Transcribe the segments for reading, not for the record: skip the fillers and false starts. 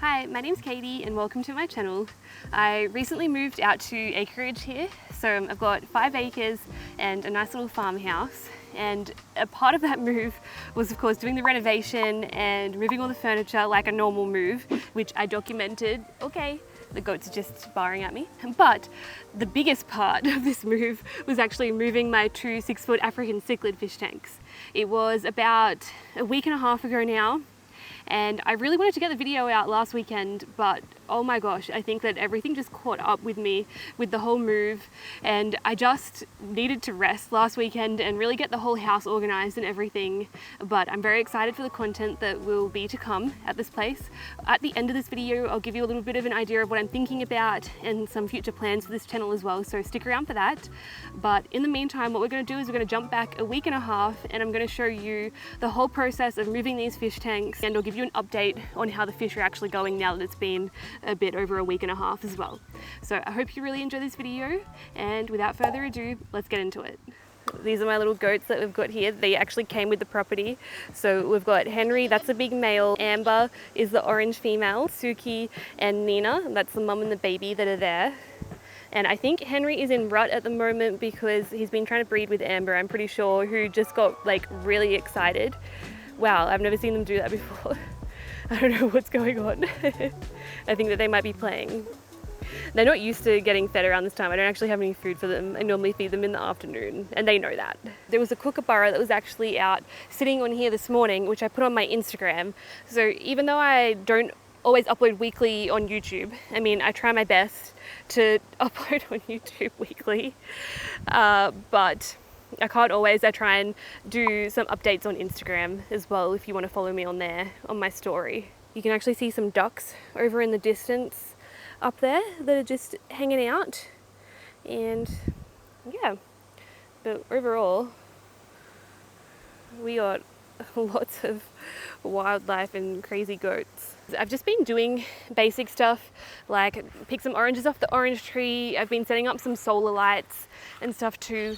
Hi, my name's Katie and welcome to my channel. I recently moved out to acreage here, so I've got 5 acres and a nice little farmhouse, and a part of that move was of course doing the renovation and moving all the furniture like a normal move, which I documented. Okay, the goats are just barring at me. But the biggest part of this move was actually moving my 2 6-foot African Cichlid fish tanks. It was about a week and a half ago now, and I really wanted to get the video out last weekend, but oh my gosh, I think that everything just caught up with me with the whole move, and I just needed to rest last weekend and really get the whole house organized and everything. But I'm very excited for the content that will be to come at this place. At the end of this video, I'll give you a little bit of an idea of what I'm thinking about and some future plans for this channel as well, so stick around for that. But in the meantime, what we're going to do is we're going to jump back a week and a half, and I'm going to show you the whole process of moving these fish tanks, and I'll give you an update on how the fish are actually going now that it's been a bit over a week and a half as well. So I hope you really enjoy this video, and without further ado, let's get into it. These are my little goats that we've got here. They actually came with the property. So we've got Henry, that's the big male. Amber is the orange female. Suki and Nina, that's the mum and the baby that are there. And I think Henry is in rut at the moment because he's been trying to breed with Amber, I'm pretty sure, who just got like really excited. Wow, I've never seen them do that before. I don't know what's going on. I think that they might be playing. They're not used to getting fed around this time. I don't actually have any food for them. I normally feed them in the afternoon, and they know that. There was a kookaburra that was actually out sitting on here this morning, which I put on my Instagram. So even though I don't always upload weekly on YouTube, I mean, I try my best to upload on YouTube weekly, but I can't always. I try and do some updates on Instagram as well if you want to follow me on there, on my story. You can actually see some ducks over in the distance up there that are just hanging out. And yeah, but overall, we got lots of wildlife and crazy goats. I've just been doing basic stuff like pick some oranges off the orange tree. I've been setting up some solar lights and stuff too.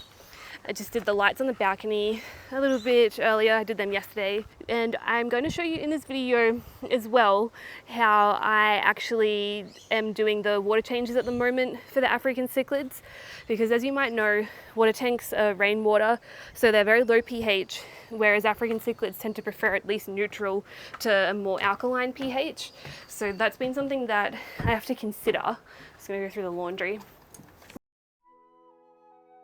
I just did the lights on the balcony a little bit earlier. I did them yesterday. And I'm going to show you in this video as well how I actually am doing the water changes at the moment for the African Cichlids. Because as you might know, water tanks are rainwater, so they're very low pH, whereas African Cichlids tend to prefer at least neutral to a more alkaline pH. So that's been something that I have to consider. I'm just going to go through the laundry.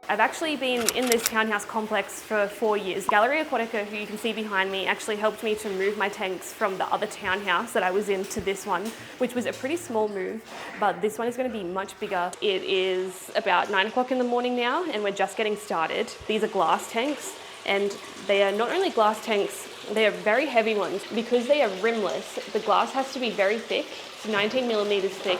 I've actually been in this townhouse complex for 4 years. Gallery Aquatica, who you can see behind me, actually helped me to move my tanks from the other townhouse that I was in to this one, which was a pretty small move, but this one is going to be much bigger. It is about 9 o'clock in the morning now, and we're just getting started. These are glass tanks, and they are not only glass tanks, they are very heavy ones. Because they are rimless, the glass has to be very thick. 19 millimeters thick,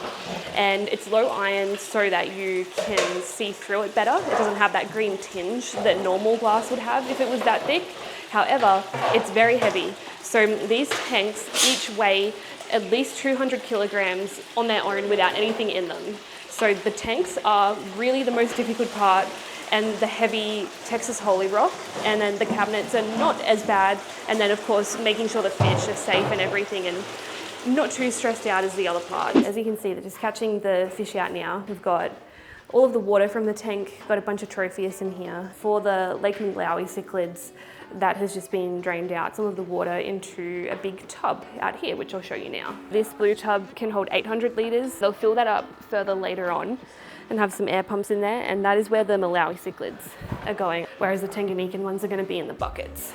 and it's low iron so that you can see through it better. It doesn't have that green tinge that normal glass would have if it was that thick. However, it's very heavy. So these tanks each weigh at least 200 kilograms on their own without anything in them. So the tanks are really the most difficult part, and the heavy Texas Holy Rock, and then the cabinets are not as bad, and then of course making sure the fish are safe and everything, and not too stressed out as the other part. As you can see, they're just catching the fish out now. We've got all of the water from the tank, got a bunch of trophius in here. For the Lake Malawi cichlids, that has just been drained out, some of the water into a big tub out here, which I'll show you now. This blue tub can hold 800 litres. They'll fill that up further later on and have some air pumps in there, and that is where the Malawi cichlids are going, whereas the Tanganyikan ones are going to be in the buckets.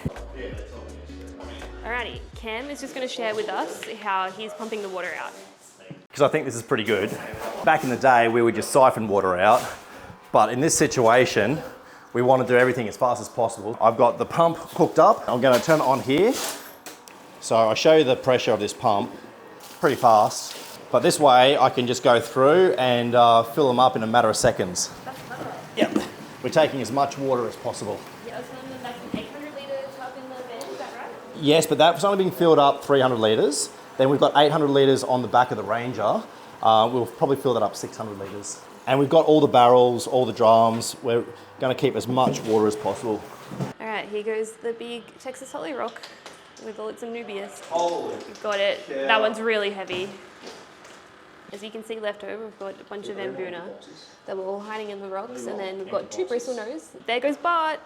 Alrighty, Cam is just going to share with us how he's pumping the water out. Because I think this is pretty good. Back in the day, we would just siphon water out, but in this situation, we want to do everything as fast as possible. I've got the pump hooked up. I'm going to turn it on here. So I'll show you the pressure of this pump, pretty fast. But this way, I can just go through and fill them up in a matter of seconds. That's clever. Yep. We're taking as much water as possible. Yeah, I was telling them that's an 800 litre tub in the bin, is that right? Yes, but that's only being filled up 300 litres. Then we've got 800 litres on the back of the Ranger. We'll probably fill that up 600 litres. And we've got all the barrels, all the drums. We're going to keep as much water as possible. All right, here goes the big Texas Holy Rock. with all its Anubias. Holy. We've got it. Yeah. That one's really heavy. As you can see left over, we've got a bunch of Mbuna that were all hiding in the rocks, and then we've got 2 bristlenose. There goes Bart.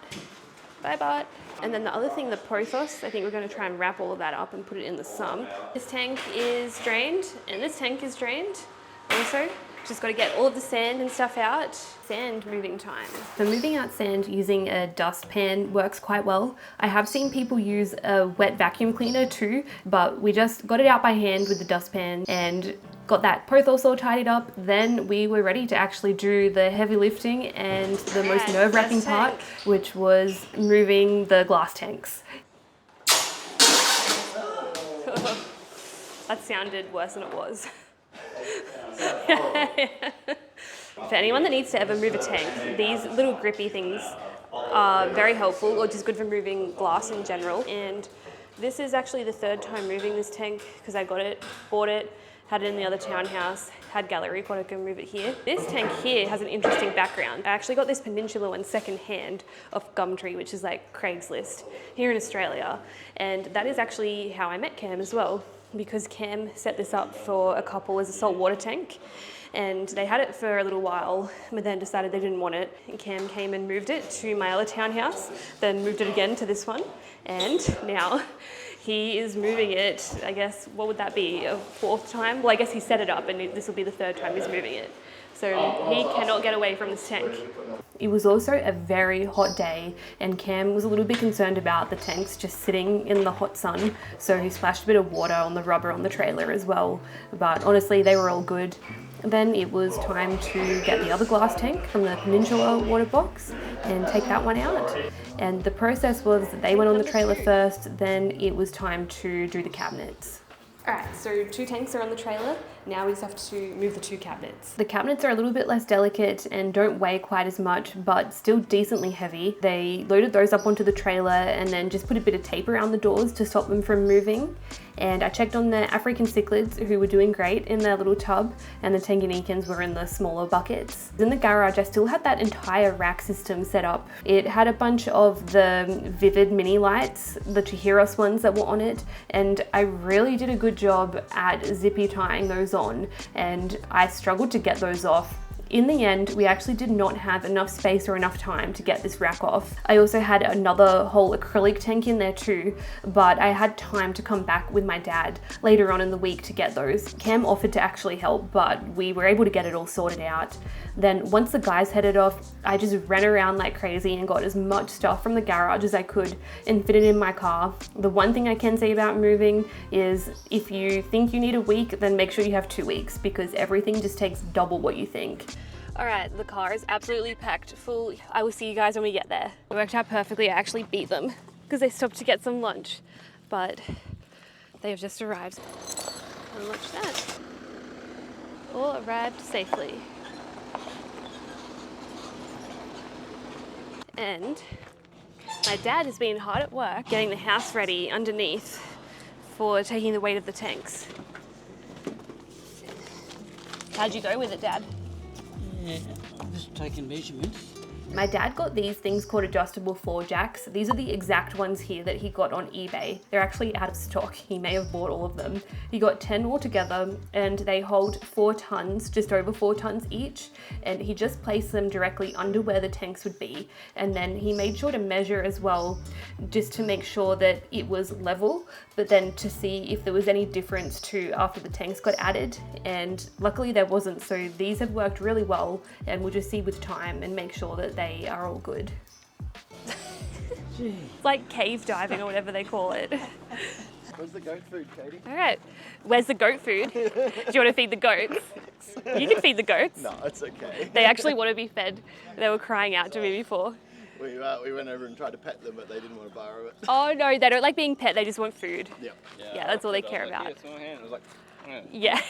Bye, Bart. And then the other thing, the Prothos, I think we're going to try and wrap all of that up and put it in the sump. This tank is drained, and this tank is drained also. Just got to get all of the sand and stuff out. Sand moving time. So moving out sand using a dustpan works quite well. I have seen people use a wet vacuum cleaner too, but we just got it out by hand with the dustpan and got that Prothos all tidied up. Then we were ready to actually do the heavy lifting and the most nerve-wracking part, which was moving the glass tanks. That sounded worse than it was. For anyone that needs to ever move a tank, these little grippy things are very helpful, or just good for moving glass in general. And this is actually the 3rd time moving this tank, because I got it, bought it, had it in the other townhouse, had Gallery Aquatica move it here. This tank here has an interesting background. I actually got this Peninsula one second hand off Gumtree, which is like Craigslist, here in Australia. And that is actually how I met Cam as well, because Cam set this up for a couple as a saltwater tank, and they had it for a little while, but then decided they didn't want it. And Cam came and moved it to my other townhouse, then moved it again to this one, and now he is moving it, I guess, what would that be, a 4th time? Well, I guess he set it up, and this will be the 3rd time he's moving it. So he cannot get away from this tank. It was also a very hot day, and Cam was a little bit concerned about the tanks just sitting in the hot sun, so he splashed a bit of water on the rubber on the trailer as well. But honestly, they were all good. Then it was time to get the other glass tank from the Peninsula water box and take that one out. And the process was that they went on the trailer first, then it was time to do the cabinets. Alright, so 2 tanks are on the trailer. Now we just have to move the 2 cabinets. The cabinets are a little bit less delicate and don't weigh quite as much, but still decently heavy. They loaded those up onto the trailer and then just put a bit of tape around the doors to stop them from moving. And I checked on the African Cichlids, who were doing great in their little tub, and the Tanganyikans were in the smaller buckets. In the garage, I still had that entire rack system set up. It had a bunch of the Vivid mini lights, the Chihiros ones that were on it, and I really did a good job at zippy tying those on, and I struggled to get those off. In the end, we actually did not have enough space or enough time to get this rack off. I also had another whole acrylic tank in there too, but I had time to come back with my dad later on in the week to get those. Cam offered to actually help, but we were able to get it all sorted out. Then once the guys headed off, I just ran around like crazy and got as much stuff from the garage as I could and fit it in my car. The one thing I can say about moving is if you think you need a week, then make sure you have 2 weeks, because everything just takes double what you think. All right, the car is absolutely packed full. I will see you guys when we get there. It worked out perfectly. I actually beat them because they stopped to get some lunch, but they have just arrived. Unlatch that. All arrived safely. And my dad has been hard at work getting the house ready underneath for taking the weight of the tanks. How'd you go with it, Dad? Yeah, just taking measurements. My dad got these things called adjustable floor jacks. These are the exact ones here that he got on eBay. They're actually out of stock. He may have bought all of them. He got 10 altogether, and they hold 4 tons, just over 4 tons each. And he just placed them directly under where the tanks would be. And then he made sure to measure as well, just to make sure that it was level, but then to see if there was any difference to after the tanks got added. And luckily there wasn't, so these have worked really well, and we'll just see with time and make sure that they are all good. It's like cave diving or whatever they call it. Where's the goat food, Katie? All right, where's the goat food? Do you want to feed the goats? You can feed the goats. No, it's okay. They actually want to be fed. They were crying out to me before. We went over and tried to pet them, but they didn't want to borrow it. Oh no, they don't like being pet, they just want food. Yep. Yeah, that's all they care about. It's in my hand. It was like, Yeah.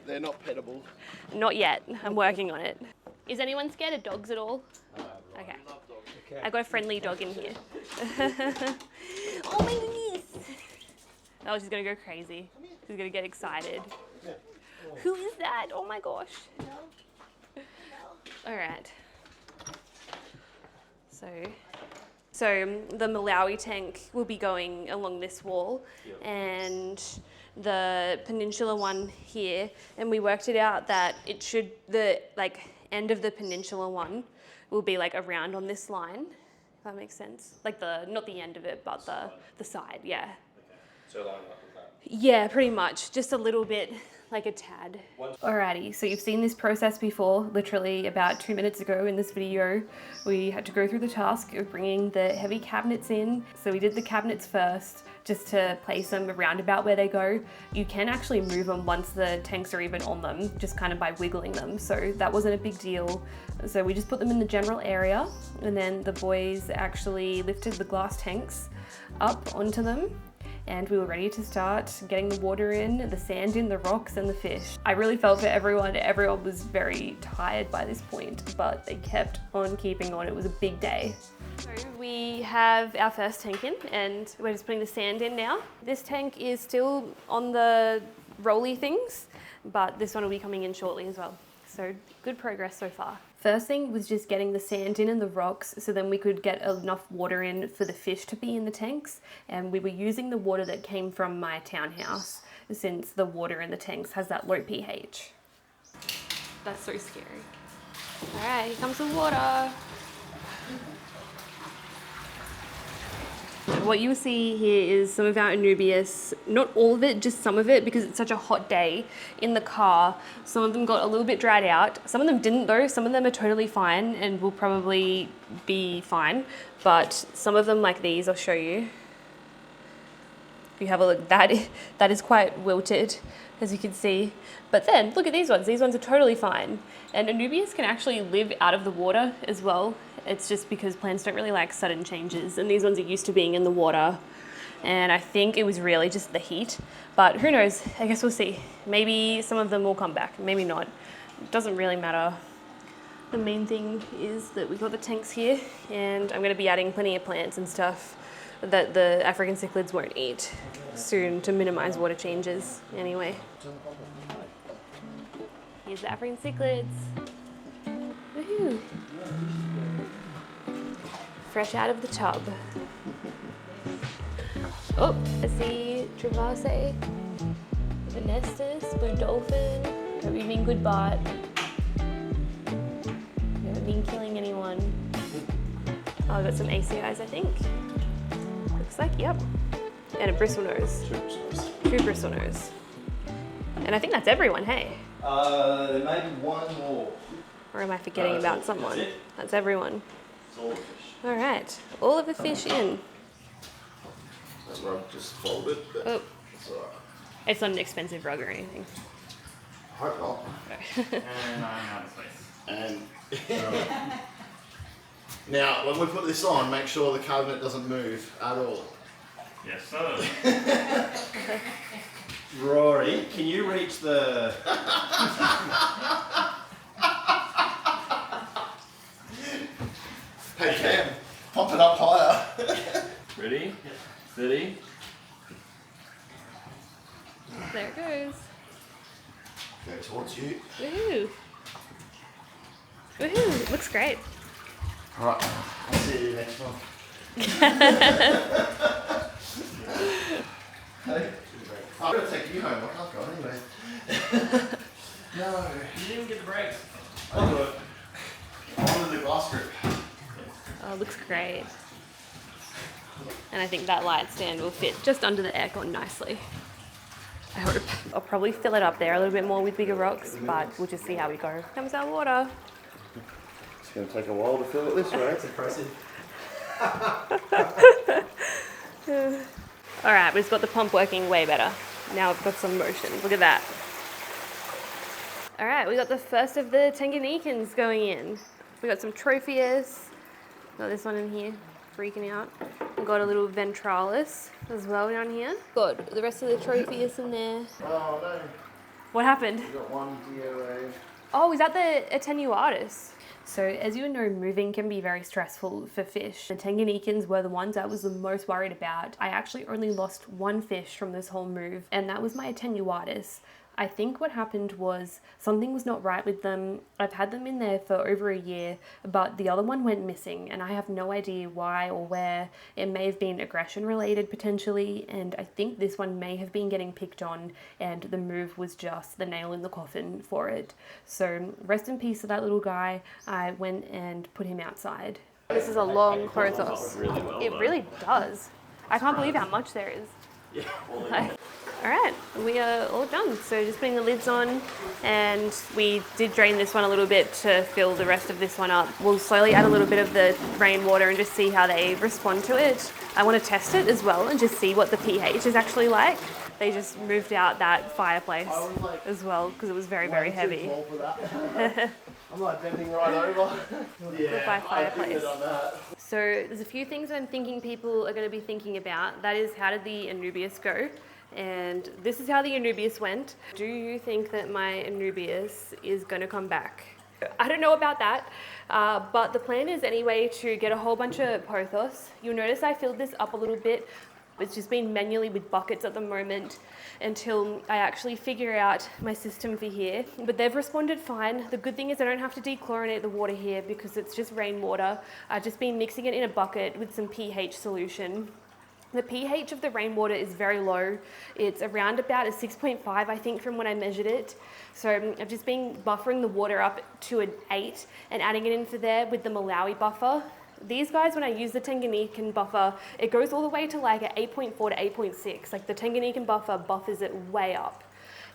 They're not petable. Not yet, I'm working on it. Is anyone scared of dogs at all? Okay. I got a friendly dog in here. Oh my goodness! Oh, she's gonna go crazy. She's gonna get excited. Who is that? Oh my gosh. All right. So the Malawi tank will be going along this wall, and the peninsula one here, and we worked it out that it should, the end of the peninsula one will be like around on this line, if that makes sense. Like not the end of it, but the side, yeah. Okay. So line up with that? Yeah, pretty much, just a little bit, like a tad. Alrighty, so you've seen this process before. Literally about 2 minutes ago in this video, we had to go through the task of bringing the heavy cabinets in. So we did the cabinets first, just to place them around about where they go. You can actually move them once the tanks are even on them, just kind of by wiggling them. So that wasn't a big deal. So we just put them in the general area, and then the boys actually lifted the glass tanks up onto them, and we were ready to start getting the water in, the sand in, the rocks, and the fish. I really felt for everyone. Everyone was very tired by this point, but they kept on keeping on. It was a big day. So we have our first tank in, and we're just putting the sand in now. This tank is still on the rolly things, but this one will be coming in shortly as well. So good progress so far. First thing was just getting the sand in and the rocks, so then we could get enough water in for the fish to be in the tanks. And we were using the water that came from my townhouse, since the water in the tanks has that low pH. That's so scary. All right, here comes the water. What you see here is some of our Anubias, not all of it, just some of it, because it's such a hot day in the car. Some of them got a little bit dried out. Some of them didn't though. Some of them are totally fine and will probably be fine. But some of them, like these, I'll show you. If you have a look, that is quite wilted, as you can see. But then, look at these ones. These ones are totally fine. And Anubias can actually live out of the water as well. It's just because plants don't really like sudden changes, and these ones are used to being in the water. And I think it was really just the heat, but who knows? I guess we'll see. Maybe some of them will come back, maybe not. It doesn't really matter. The main thing is that we got the tanks here, and I'm gonna be adding plenty of plants and stuff that the African cichlids won't eat soon to minimize water changes anyway. Here's the African cichlids. Woohoo! Fresh out of the tub. Oh, I see Travase, Venestus, Blue Dolphin. Hope you've been good, Bart. You haven't been killing anyone. Oh, I've got some ACIs, I think. Looks like, yep. And a bristlenose. Two bristlenose. And I think that's everyone, hey? There may be one more. Or am I forgetting about someone? That's everyone. It's all the fish. All right, all of the fish in. That rug just folded, but Oh, it's alright. it's not an expensive rug or anything. I hope not. And I'm out of space. And now, when we put this on, make sure the cabinet doesn't move at all. Yes, sir. Rory, can you reach the... Hey Cam, pump it up higher. Ready? Steady. There it goes. Go towards you. Woohoo! Woohoo! Looks great. Alright, I'll see you next one. Hey, I'm gonna take you home, I can't go anyway. No. You didn't get the brakes. I'll do it. I'm under the glass grip. Oh, looks great. And I think that light stand will fit just under the aircon nicely. I hope. I'll probably fill it up there a little bit more with bigger rocks, but we'll just see how we go. Here comes our water. It's gonna take a while to fill it this way. It's impressive. All right, we've got the pump working way better. Now we've got some motion. Look at that. All right, we got the first of the Tanganyikans going in. We got some Tropheus. Got this one in here, freaking out. We've got a little Ventralis as well down here. Got the rest of the Tropheus in there. Oh no. What happened? We got one DOA. Oh, is that the Attenuatus? So as you know, moving can be very stressful for fish. The Tanganyikans were the ones I was the most worried about. I actually only lost one fish from this whole move, and that was my Attenuatus. I think what happened was something was not right with them. I've had them in there for over a year, but the other one went missing and I have no idea why or where. It may have been aggression related potentially, and I think this one may have been getting picked on and the move was just the nail in the coffin for it. So rest in peace to that little guy. I went and put him outside. This is a long process. It really does. I can't believe how much there is. Yeah. All right, we are all done. So just putting the lids on, and we did drain this one a little bit to fill the rest of this one up. We'll slowly add a little bit of the rainwater and just see how they respond to it. I want to test it as well and just see what the pH is actually like. They just moved out that fireplace as well because it was very, very heavy. I'm like bending right over. Yeah, fireplace. So there's a few things that I'm thinking people are going to be thinking about. That is, how did the Anubias go? And this is how the Anubias went. Do you think that my Anubias is going to come back? I don't know about that, but the plan is anyway to get a whole bunch of pothos. You'll notice I filled this up a little bit. It's just been manually with buckets at the moment until I actually figure out my system for here. But they've responded fine. The good thing is I don't have to dechlorinate the water here because it's just rainwater. I've just been mixing it in a bucket with some pH solution. The pH of the rainwater is very low. It's around about a 6.5, I think, from when I measured it. So I've just been buffering the water up to an 8 and adding it into there with the Malawi buffer. These guys, when I use the Tanganyikan buffer, it goes all the way to like an 8.4 to 8.6. Like the Tanganyikan buffer buffers it way up.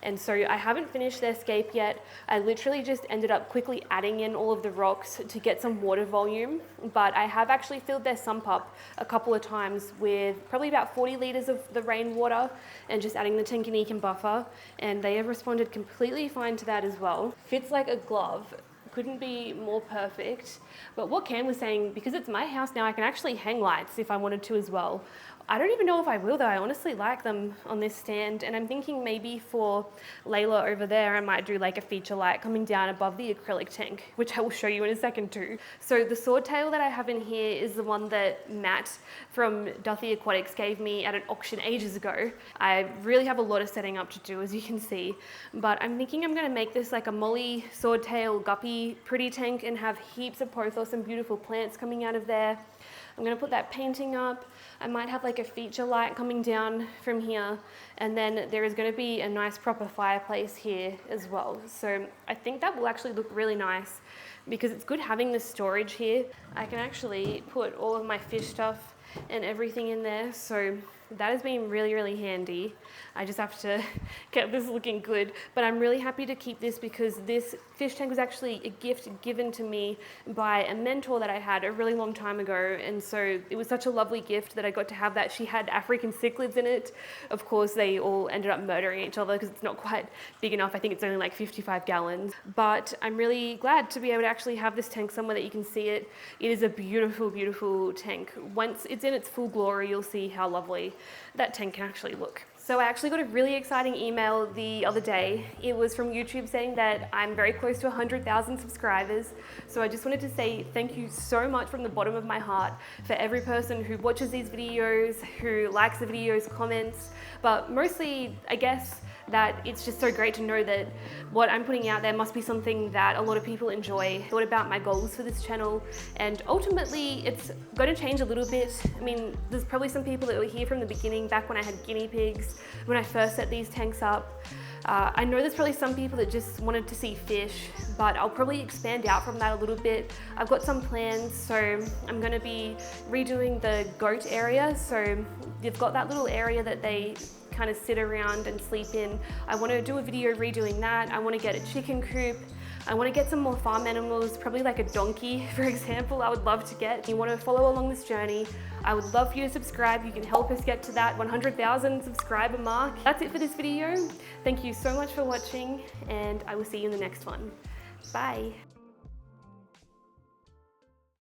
And so I haven't finished their scape yet. I literally just ended up quickly adding in all of the rocks to get some water volume. But I have actually filled their sump up a couple of times with probably about 40 litres of the rainwater and just adding the Tanganyikan buffer. And they have responded completely fine to that as well. Fits like a glove. Couldn't be more perfect. But what Cam was saying, because it's my house now, I can actually hang lights if I wanted to as well. I don't even know if I will though. I honestly like them on this stand, and I'm thinking maybe for Layla over there I might do like a feature light coming down above the acrylic tank, which I will show you in a second too. So the swordtail that I have in here is the one that Matt from Gallery Aquatics gave me at an auction ages ago. I really have a lot of setting up to do, as you can see, but I'm thinking I'm going to make this like a molly swordtail guppy pretty tank and have heaps of pothos and beautiful plants coming out of there. I'm going to put that painting up. I might have like a feature light coming down from here, and then there is going to be a nice proper fireplace here as well. So I think that will actually look really nice because it's good having this storage here. I can actually put all of my fish stuff and everything in there, so that has been really, really handy. I just have to get this looking good, but I'm really happy to keep this because this fish tank was actually a gift given to me by a mentor that I had a really long time ago, and so it was such a lovely gift that I got to have that. She had African Cichlid in it. Of course, they all ended up murdering each other because it's not quite big enough. I think it's only like 55 gallons, but I'm really glad to be able to actually have this tank somewhere that you can see it. It is a beautiful, beautiful tank. Once it's in its full glory, you'll see how lovely that tank can actually look. So I actually got a really exciting email the other day. It was from YouTube saying that I'm very close to 100,000 subscribers. So I just wanted to say thank you so much from the bottom of my heart for every person who watches these videos, who likes the videos, comments, but mostly, I guess, that it's just so great to know that what I'm putting out there must be something that a lot of people enjoy. I thought about my goals for this channel, and ultimately it's going to change a little bit. I mean, there's probably some people that were here from the beginning, back when I had guinea pigs, when I first set these tanks up. I know there's probably some people that just wanted to see fish, but I'll probably expand out from that a little bit. I've got some plans, so I'm going to be redoing the goat area. So you've got that little area that they kind of sit around and sleep in. I want to do a video redoing that. I want to get a chicken coop. I want to get some more farm animals, probably like a donkey, for example, I would love to get. If you want to follow along this journey, I would love for you to subscribe. You can help us get to that 100,000 subscriber mark. That's it for this video. Thank you so much for watching, and I will see you in the next one. Bye.